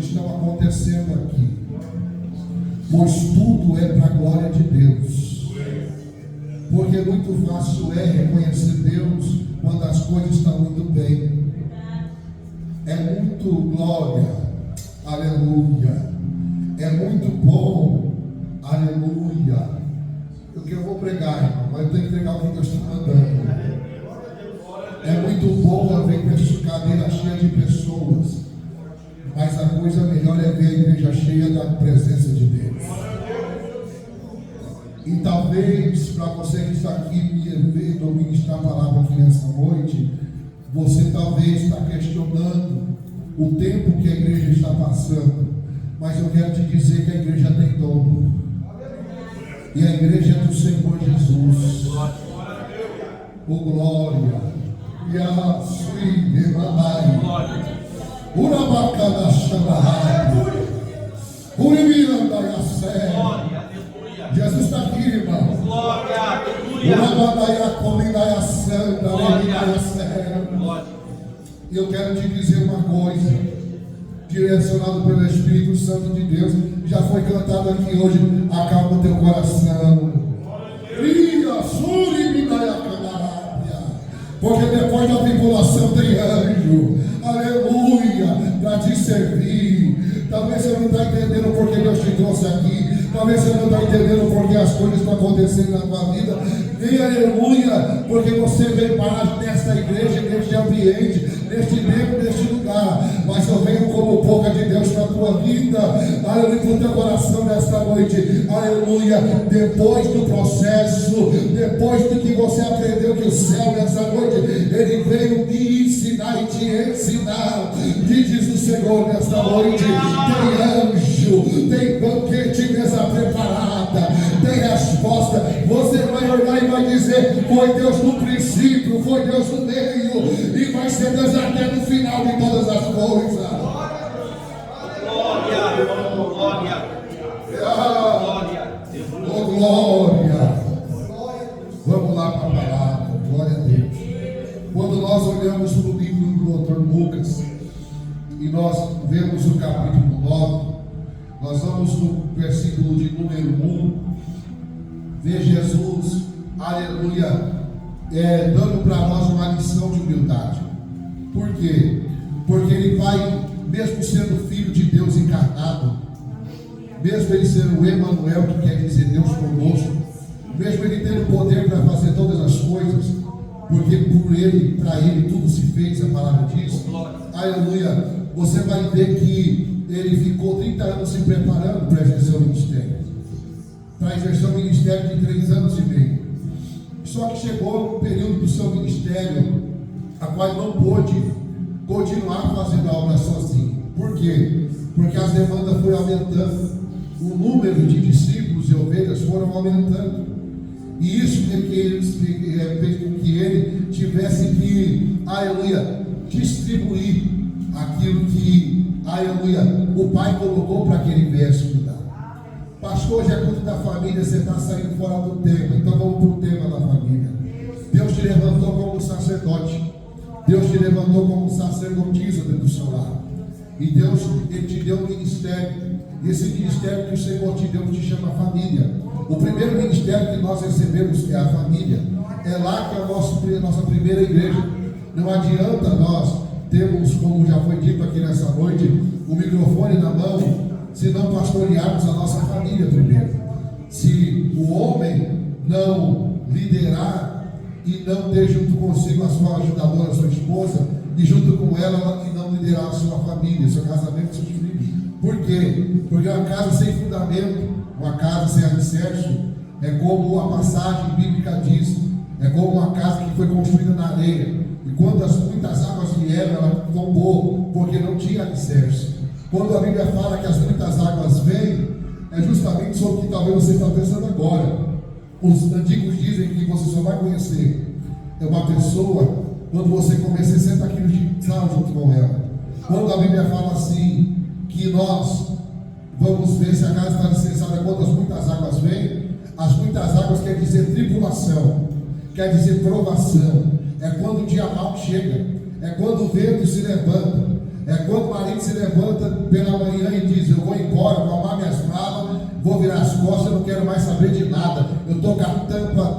estão acontecendo aqui, pois tudo é para a glória de Deus. Porque muito fácil é reconhecer Deus quando as coisas estão indo bem. É muito glória, aleluia. É muito bom, aleluia. O que eu vou pregar, irmão, mas eu tenho que pregar o que Deus está mandando. É muito bom ver cadeira cheia de pessoas, mas a coisa melhor é ver a igreja cheia da presença de Deus. E talvez para você que está aqui me vendo ministrar a palavra aqui nessa noite, você talvez está questionando o tempo que a igreja está passando, mas eu quero te dizer que a igreja tem dono, e a igreja é do Senhor Jesus. Oh glória! E a sui mamai, urabacana chamada, urimiranda e a sé. Jesus está aqui, irmão. Glória, aleluia. Urabadaia comindaia santa, urimiranda sé. E eu quero te dizer uma coisa, direcionado pelo Espírito Santo de Deus, já foi cantado aqui hoje. Acalma o teu coração. Ria, surimiranda camarada. Porque depois da tribulação tem anjo, aleluia, para te servir. Talvez você não está entendendo porque Deus te trouxe aqui. Talvez você não está entendendo porque as coisas estão acontecendo na tua vida. Vem aleluia, porque você veio parar nesta igreja, neste ambiente, neste tempo, neste lugar. Mas eu venho como boca de Deus para a tua vida, aleluia, para o teu coração nesta noite, aleluia. Depois do processo, depois de que você aprendeu que o céu nessa noite, ele veio me ensinar e te ensinar. Diz o Senhor nesta noite: tem anjo, tem banquete, mesa preparada, tem resposta. Você vai olhar e vai dizer: foi Deus no princípio, foi Deus no meio, e vai ser Deus até no final de todas as coisas. Glória, glória, oh glória. Vamos lá para a palavra. Glória a Deus. Quando nós olhamos para o livro do Dr. Lucas e nós vemos o capítulo 9, nós vamos no versículo de número 1, ver Jesus, aleluia, dando para nós uma lição de humildade. Por quê? Porque ele vai, mesmo sendo filho de Deus encarnado, mesmo ele sendo o Emanuel, que quer dizer Deus conosco, mesmo ele tendo poder para fazer todas as coisas, porque por ele, para ele tudo se fez, a palavra diz, aleluia, você vai ver que ele ficou 30 anos se preparando para exercer o ministério, para exercer o ministério de 3 anos e meio. Só que chegou um período do seu ministério a qual não pôde continuar fazendo a obra sozinho. Por quê? Porque as demandas foram aumentando, o número de discípulos e ovelhas foram aumentando, e isso fez com que ele tivesse que, aleluia, distribuir aquilo que, aleluia, o Pai colocou para que ele viesse cuidar. Pastor, hoje é culto da família, você está saindo fora do tema, então vamos para o tema da família. Deus te levantou como sacerdote, Deus te levantou como sacerdotisa dentro do seu lar, e Deus, ele te deu um ministério. Esse ministério que o Senhor te deu te chama família. O primeiro ministério que nós recebemos é a família. É lá que é a nossa primeira igreja. Não adianta nós termos, como já foi dito aqui nessa noite, o microfone na mão, se não pastorearmos a nossa família primeiro. Se o homem não liderar e não ter junto consigo a sua ajudadora, a sua esposa, e junto com ela e não liderar a sua família, seu casamento, seus filhos. Por quê? Porque uma casa sem fundamento, uma casa sem alicerce, é como a passagem bíblica diz, é como uma casa que foi construída na areia, e quando as muitas águas vieram, ela tombou, porque não tinha alicerce. Quando a Bíblia fala que as muitas águas vêm, é justamente sobre o que talvez você está pensando agora. Os antigos dizem que você só vai conhecer uma pessoa quando você comer 60 quilos de sal junto com ela. Quando a Bíblia fala assim, que nós vamos ver se a casa está licenciada quando as muitas águas vêm, as muitas águas quer dizer tribulação, quer dizer provação, é quando o dia mau chega, é quando o vento se levanta, é quando o marido marido se levanta pela manhã e diz: eu vou embora, vou arrumar minhas malas, vou virar as costas, eu não quero mais saber de nada, eu estou com a tampa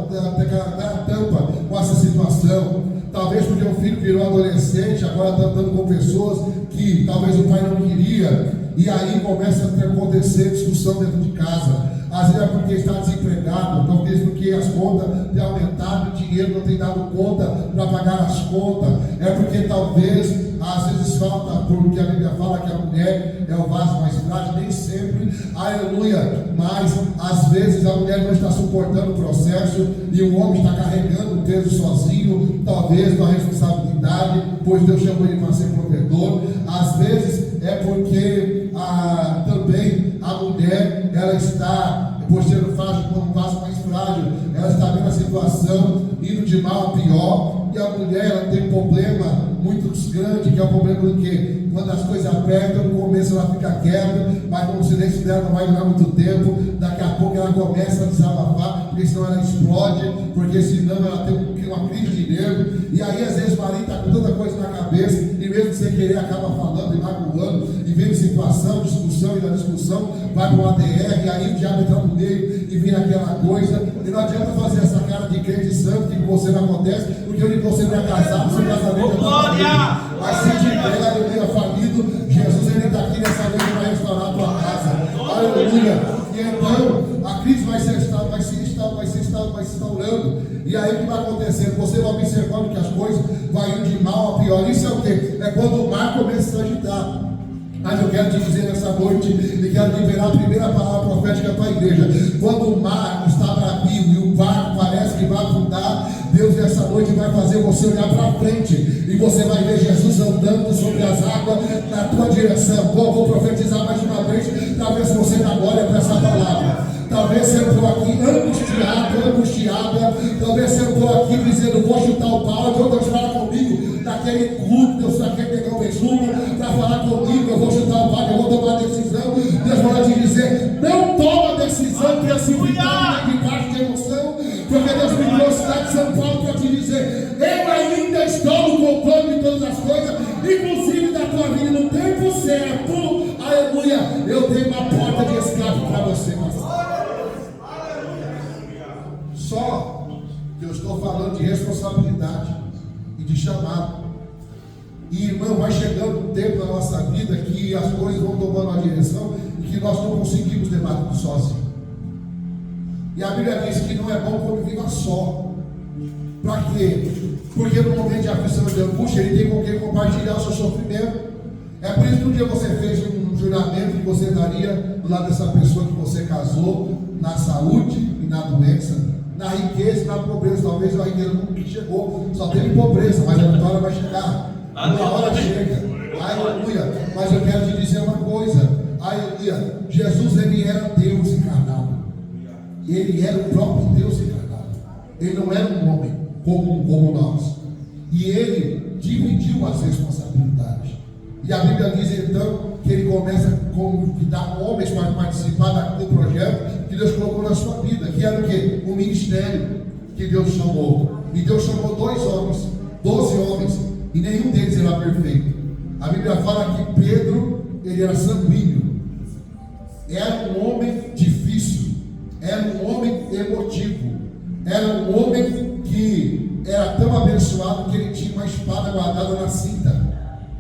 com essa situação. Talvez porque o filho virou adolescente, agora está andando com pessoas que talvez o pai não queria, e aí começa a acontecer discussão dentro de casa. Às vezes é porque está desempregado, talvez porque as contas têm aumentado, o dinheiro não tem dado conta para pagar as contas, é porque talvez às vezes falta, porque a Bíblia fala que a mulher é o vaso mais frágil, nem sempre, aleluia, mas às vezes a mulher não está suportando o processo e o homem está carregando o peso sozinho, talvez uma responsabilidade, pois Deus chamou ele para ser provedor. Às vezes é porque também a mulher, ela está, por ser um vaso mais frágil, ela está vendo a situação indo de mal a pior, e a mulher, ela tem um problema muito grande, que é o problema do que? Quando as coisas apertam, no começo ela fica quieta, mas no silêncio dela não vai durar muito tempo, daqui a pouco ela começa a desabafar, porque senão ela explode, porque senão ela tem uma crise de nervo, e aí às vezes o marido está com tanta coisa na cabeça, e mesmo sem querer acaba falando e magoando, e vem situação, discussão, e da discussão vai para o ADR, e aí o diabo entra no meio, e vem aquela coisa, e não adianta fazer essa cara de crente santo, que com você não acontece, porque onde você não é casado, seu casamento está falido. Mas se tiver, aleluia, falido, Jesus ele está aqui nessa noite para restaurar a tua casa, aleluia. E então a crise vai se instaurando, e aí o que vai acontecendo? Você vai observando que as coisas vão indo de mal a pior. Isso é o que? É quando o mar começa a se agitar. Mas eu quero te dizer nessa noite, e quero liberar a primeira palavra profética para a igreja. Quando o mar está bravio e o barco parece que vai afundar, Deus nessa noite vai fazer você olhar para frente, e você vai ver Jesus andando sobre as águas na tua direção. Vou profetizar mais uma vez, talvez você não olhe para essa palavra. Talvez você entrou aqui angustiada, talvez você entrou aqui dizendo: vou chutar o balde, ou Deus fala comigo naquele culto, Deus naquele negão besugo, para falar comigo, eu vou chutar o balde, eu vou tomar decisão. Deus vai te dizer: não toma decisão precipitada nem debaixo de emoção, porque Deus me trouxe lá de São Paulo para te dizer: eu ainda estou no controle de todas as coisas, inclusive da tua vida, no tempo certo, aleluia, eu tenho uma porta de escape para você, pastor. Só que eu estou falando de responsabilidade e de chamado. E irmão, vai chegando um tempo na nossa vida que as coisas vão tomando uma direção e que nós não conseguimos debater sozinhos. E a Bíblia diz que não é bom quando viva só. Para quê? Porque no momento de aflição e de angústia, ele tem com quem compartilhar o seu sofrimento. É por isso que um dia você fez um juramento que você daria do lado dessa pessoa que você casou, na saúde e na doença, na riqueza e na pobreza. Talvez a riqueza nunca chegou, só teve pobreza, mas a vitória vai chegar. Uma hora chega, aleluia. Mas eu quero te dizer uma coisa, aleluia. Jesus, ele era Deus encarnado, ele era o próprio Deus encarnado, ele não era um homem como nós, e ele dividiu as responsabilidades. E a Bíblia diz então que ele começa a convidar homens para participar do projeto que Deus colocou na sua vida, que era o quê? O ministério que Deus chamou. E Deus chamou 12 homens, e nenhum deles era perfeito. A Bíblia fala que Pedro, ele era sanguíneo, era um homem difícil, era um homem emotivo, era um homem que era tão abençoado que ele tinha uma espada guardada na cinta,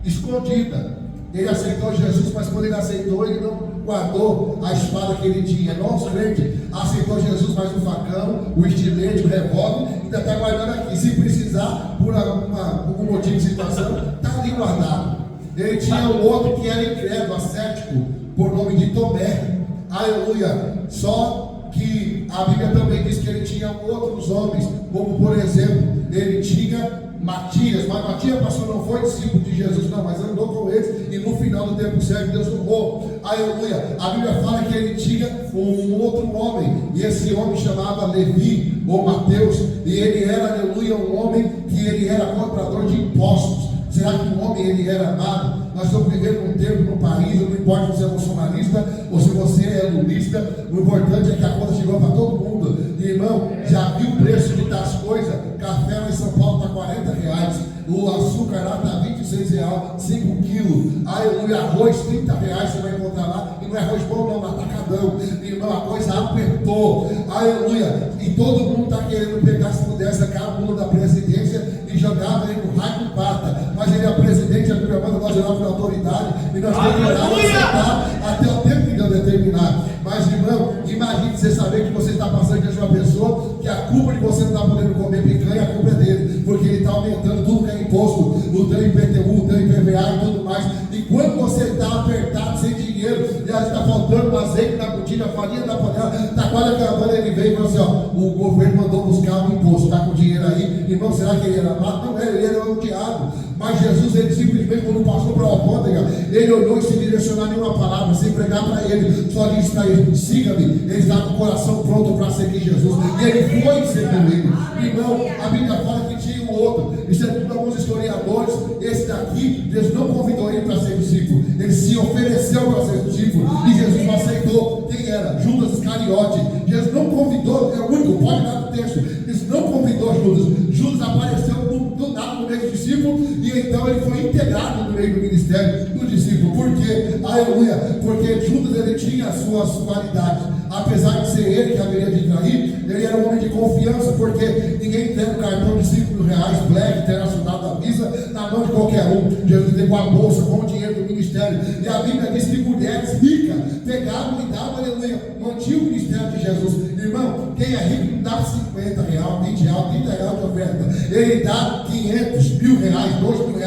escondida. Ele aceitou Jesus, mas quando ele aceitou, ele não guardou a espada que ele tinha. Nós, crentes, aceitou Jesus, mas o facão, o estilete, o revólver, ainda está guardando aqui. Se precisar, por algum motivo de situação, está ali guardado. Ele tinha um outro que era incrédulo, ascético, por nome de Tomé. Aleluia. Só que a Bíblia também diz que ele tinha outros homens, como por exemplo, ele tinha Matias, mas Matias, pastor, não foi discípulo de Jesus, não, mas andou com eles, e no final do tempo certo Deus honrou. Aleluia. A Bíblia fala que ele tinha um outro homem, e esse homem chamava Levi, ou Mateus, e ele era, aleluia, um homem que ele era cobrador de impostos. Será que um homem ele era amado? Nós estamos vivendo um tempo no país, não importa se você é bolsonarista ou se você é lulista, o importante é que a conta chegou para todo mundo. E, irmão, já viu o preço de das coisas? Café lá em São Paulo está R$40, o açúcar lá está R$26, R$6, 5 quilos, aleluia, arroz R$30 você vai encontrar lá, e não é arroz bom não, atacadão, irmão, a coisa apertou, aleluia, e todo mundo está querendo pegar, se pudesse, a cabula da presidência e jogava ele no raio de pata, mas ele é presidente, a Bíblia manda nós orar pela autoridade, e nós temos que orar e aceitar até o tempo que Deus determinar. Mas irmão, imagine você saber que você está passando diante de uma pessoa que a culpa de você não estar podendo comer picanha, a culpa é dele, porque ele está aumentando tudo que é imposto, o teu IPTU, o teu IPVA e tudo mais. E quando você está apertado, sem dinheiro, e está faltando o azeite na botija, a farinha na panela, está quase acabando, ele veio e falou assim: ó, o governo mandou buscar o imposto, está com dinheiro aí, irmão, será que ele era amado? Não era, ele era o diabo. Mas Jesus, ele simplesmente, quando passou para a alfândega, ele olhou e sem direcionar nenhuma palavra, sem pregar para ele, só disse para ele: siga-me. Ele está com o coração pronto para seguir Jesus, e ele foi seguir ele. Irmão, a Bíblia fala que tinha um outro, e segundo alguns historiadores, esse daqui, Deus não convidou ele para ser discípulo, ele se ofereceu para ser discípulo, e Jesus não aceitou. Quem era? Judas Iscariote. Jesus não convidou, é o único, pode dar no texto, ele não convidou Judas. Judas apareceu do nada no meio do discípulo, e então ele foi integrado no meio do ministério do discípulo. Por quê? Aleluia, porque Judas, ele tinha as suas qualidades, apesar de ser ele que haveria de trair, ele era um homem de confiança, porque ninguém tem um cartão de R$5.000 Black Internacional da Visa na mão de qualquer um. Jesus tem com a bolsa, com o dinheiro do ministério, e a Bíblia diz que mulheres ricas pegavam e davam, aleluia, mantinham o ministério de Jesus. Irmão, quem é rico não dá R$50, R$20, R$30 de oferta, ele dá R$500, R$1.000, R$2.000,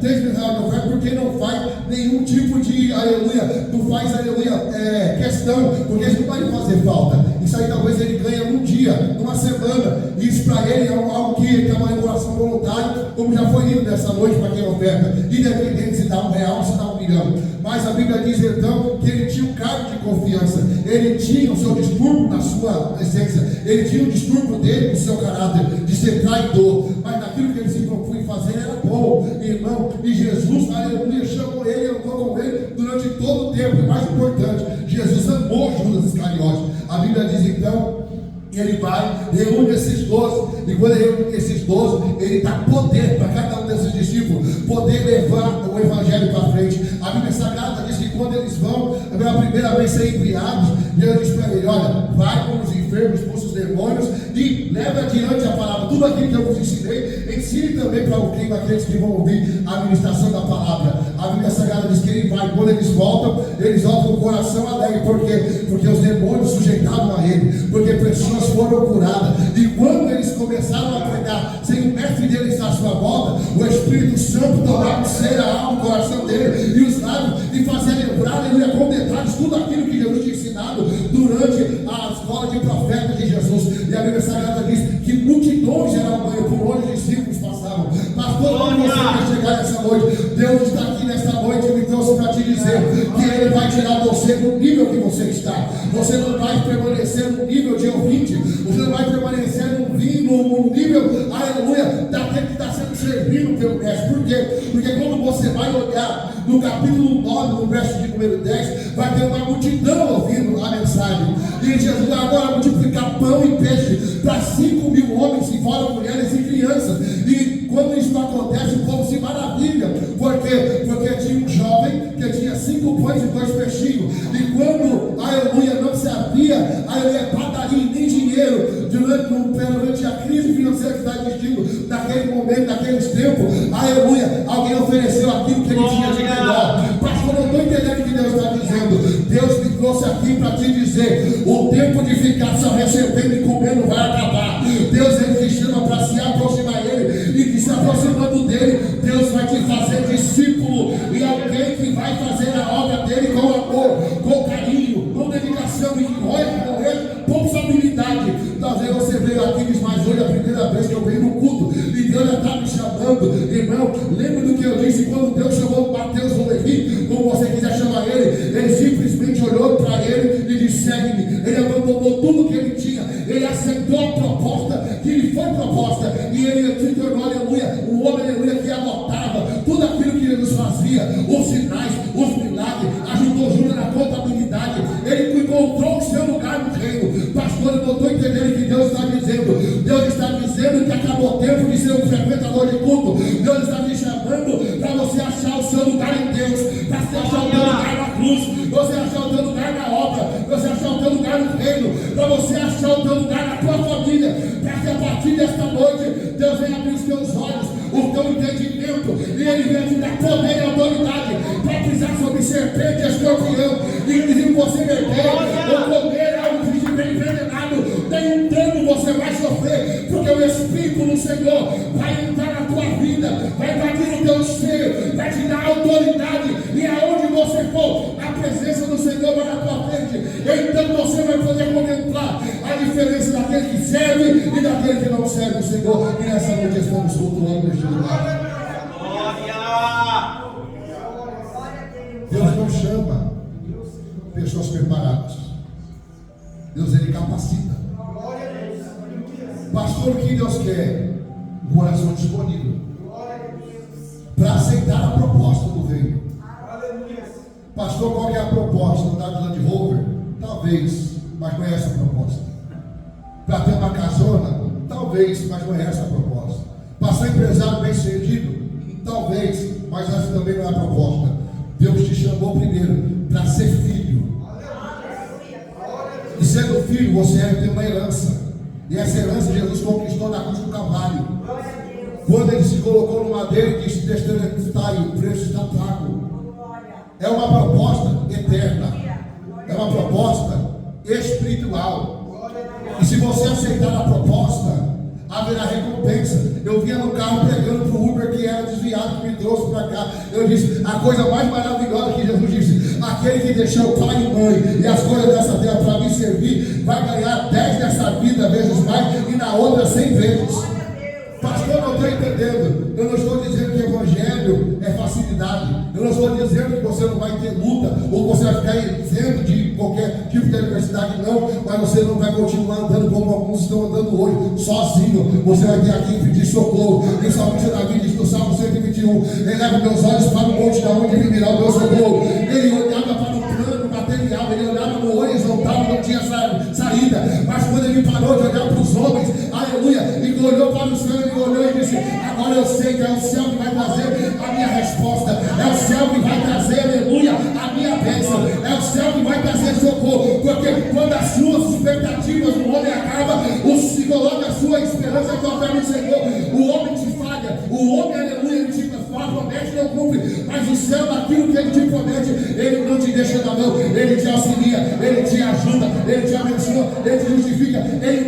R$3.000 de oferta, porque não faz nenhum tipo de, aleluia, não faz, aleluia, questão, porque isso não vai lhe fazer falta. Isso aí talvez ele ganhe num dia, numa semana. Isso para ele é algo que ele trabalha em coração voluntário, como já foi lido nessa noite para quem oferta, independente se dá R$1 ou se dá R$1 milhão. Mas a Bíblia diz então que ele tinha um cargo de confiança, ele tinha o seu distúrbio na sua essência, ele tinha o distúrbio dele no seu caráter, de ser traidor, mas naquilo que ele se propunha fazer era bom, irmão. E Jesus, aleluia, chamou ele, andou com ele durante todo o tempo. E mais importante, Jesus amou Judas Iscariote. A Bíblia diz então, ele vai, reúne esses 12, e quando ele reúne esses 12, ele dá poder para cada um desses discípulos, poder levar o evangelho para frente. A Bíblia Sagrada diz que quando eles vão, pela primeira vez ser enviados, Deus diz para ele: olha, vai com os enfermos, expulsa os demônios, e leva adiante a palavra, tudo aquilo que eu vos ensinei, ensine também para aqueles que vão ouvir a ministração da palavra. A Bíblia Sagrada diz que ele vai, quando eles voltam com o coração alegre. Por quê? Porque os demônios sujeitavam a ele, porque pessoas foram curadas, e quando eles começaram a pregar, sem o mestre deles à sua volta, o Espírito Santo tomava cera a alma, o coração dele e os lábios, e fazia lembrar, aleluia, com detalhes, tudo aquilo que Jesus tinha ensinado durante a escola de profetas de Jesus. E a Bíblia Sagrada diz que multidões eram banho, por onde os discípulos passavam. Pastor, onde você quer chegar nessa noite? Deus está aqui nessa noite e me trouxe para te dizer que Ele vai tirar você do nível que você está. Você não vai permanecer no nível de ouvinte, você não vai permanecer no nível, aleluia, daquele que está sendo servido pelo mestre. Por quê? Porque quando você vai olhar no capítulo 9, no verso de número 10, vai ter uma multidão ouvindo a mensagem. E Jesus vai agora multiplicar pão e peixe para 5.000 homens, e fora mulheres e crianças. E quando isso acontece, o povo se maravilha. Por quê? Porque tinha um jovem que tinha 5 pães e 2 peixinhos. E quando, aleluia, não se havia, aleluia, padaria nem dinheiro, durante a crise financeira que está existindo naquele momento, naqueles tempos, aleluia, alguém ofereceu aquilo que ele tinha de melhor. Pastor, eu estou entendendo o que Deus está dizendo. Deus me trouxe aqui para te dizer: o tempo de ficar só recebendo e comendo vai acabar. Deus, ele te chama para se aproximar dele, e que se aproximando dele, Deus vai te fazer discípulo, e alguém que vai fazer a obra dele com amor, com carinho, com dedicação, e com responsabilidade. Talvez você veio aqui e diz: mas hoje é a primeira vez que eu venho no culto, e Deus já está me chamando. Irmão, lembra do que eu disse quando Deus chamou Mateus ou Levi, como você quiser chamar ele simplesmente olhou para ele e disse: segue-me. Ele abandonou tudo que ele tinha, ele aceitou a proposta que lhe foi proposta, e ele se tornou, aleluia, um homem, aleluia, que anotava tudo aquilo que Jesus fazia, os sinais, os milagres, ajudou Júnior na contabilidade. Ele encontrou o seu lugar no reino. Pastor, eu não estou entendendo o que Deus está dizendo. Deus está dizendo que acabou o tempo de ser um frequentador de culto. Deus está te chamando para você você achar o teu lugar na obra, para você achar o teu lugar no reino, para você achar o teu lugar na tua família, para que a partir desta noite Deus venha abrir os teus olhos, o teu entendimento, e Ele venha te dar poder e autoridade para pisar sobre serpente e escorpião, e se você beber ou comer algo que estiver envenenado, nenhum dano você vai sofrer, porque o Espírito do Senhor vai entrar na tua vida, vai invadir o teu ser, vai te dar autoridade, e aonde você for, a presença do Senhor vai na tua frente, então você vai poder contemplar a diferença daquele que serve e daquele que não serve o Senhor. E nessa noite estamos cultuando neste lugar. Glória! Deus não chama pessoas preparadas, Deus Ele capacita. Pastor, o que Deus quer? Um coração disponível para aceitar a proposta do reino. Pastor, qual que é a proposta? Andar de Land Rover? Talvez, mas não é essa a proposta. Para ter uma casona? Talvez, mas não é essa a proposta. Para ser empresário bem sucedido? Talvez, mas essa também não é a proposta. Deus te chamou primeiro para ser filho. E sendo filho, você tem uma herança. E essa herança Jesus conquistou na cruz do Calvário. Quando Ele se colocou no madeiro e disse: "Testelestai, o preço está pago." É uma proposta eterna. É uma proposta espiritual. E se você aceitar a proposta, haverá recompensa. Eu vinha no carro pregando para o Uber que era desviado, que me trouxe para cá. Eu disse: a coisa mais maravilhosa que Jesus disse: aquele que deixou pai e mãe e as coisas dessa terra para me servir, vai ganhar 10 nessa vida vezes mais, e na outra 100 vezes. Pastor, eu não estou entendendo. Eu não estou dizendo que evangelho é facilidade. Eu não estou dizendo que você não vai ter luta, ou você vai ficar isento de qualquer tipo de adversidade, não. Mas você não vai continuar andando como alguns estão andando hoje, sozinho. Você vai ter aqui pedir socorro. E o salmista Davi diz no Salmo 121: eleva meus olhos para o monte, da onde me virá o meu socorro. Ele olhava para o plano material, ele olhava no horizontal, não tinha saída. Mas quando ele parou de olhar para os homens, aleluia, e olhou para o céu, ele olhou e disse: agora eu sei que é o céu que vai trazer a minha resposta, é o céu que vai trazer, aleluia, a minha bênção, é o céu que vai trazer socorro. Porque quando as suas expectativas no homem acabam, se coloca a sua esperança e tua fé no Senhor, o homem te falha, o homem, aleluia, ele te promete, não cumpre, mas o céu, daquilo que ele te promete, ele não te deixa na mão, ele te auxilia, ele te ajuda, ele te abençoa, ele te justifica, ele